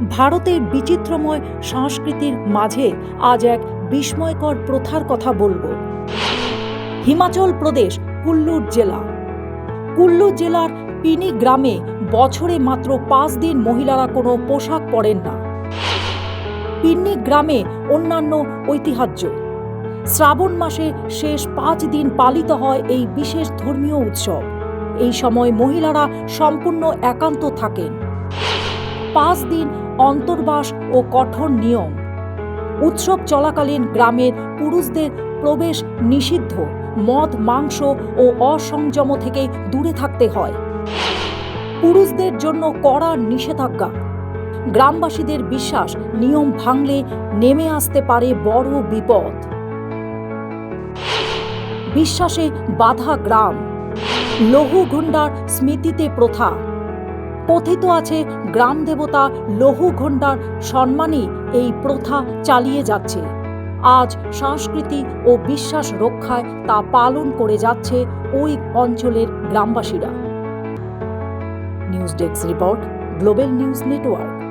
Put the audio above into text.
ভারতের বিচিত্রময় সংস্কৃতির মাঝে আজ এক বিস্ময়কর প্রথার কথা বলবো। হিমাচল প্রদেশ কুল্লুর জেলা। কুল্লু জেলার পিনি গ্রামে বছরে মাত্র 5 দিন মহিলারা কোনো পোশাক পরেন না। পিন্নি গ্রামে অন্যান্য ঐতিহ্য। শ্রাবণ মাসে শেষ 5 দিন পালিত হয় এই বিশেষ ধর্মীয় উৎসব। এই সময় মহিলারা সম্পূর্ণ একান্ত থাকেন। 5 দিন অন্তর্বাস ও কঠোর নিয়ম। উৎসব চলাকালীন গ্রামের পুরুষদের প্রবেশ নিষিদ্ধ। মদ, মাংস ও অসংযম থেকে দূরে থাকতে হয়। পুরুষদের জন্য কড়া নিষেধাজ্ঞা। গ্রামবাসীদের বিশ্বাস, নিয়ম ভাঙলে নেমে আসতে পারে বড় বিপদ। বিশ্বাসে বাধা গ্রাম। লহুগন্ডার স্মৃতিতে প্রথা। কথিত আছে গ্রাম দেবতা লহুগন্ডার সম্মানেই এই প্রথা চালিয়ে যাচ্ছে। আজ সংস্কৃতি ও বিশ্বাস রক্ষায় তা পালন করে যাচ্ছে ওই অঞ্চলের গ্রামবাসীরা। News desk report, global news network.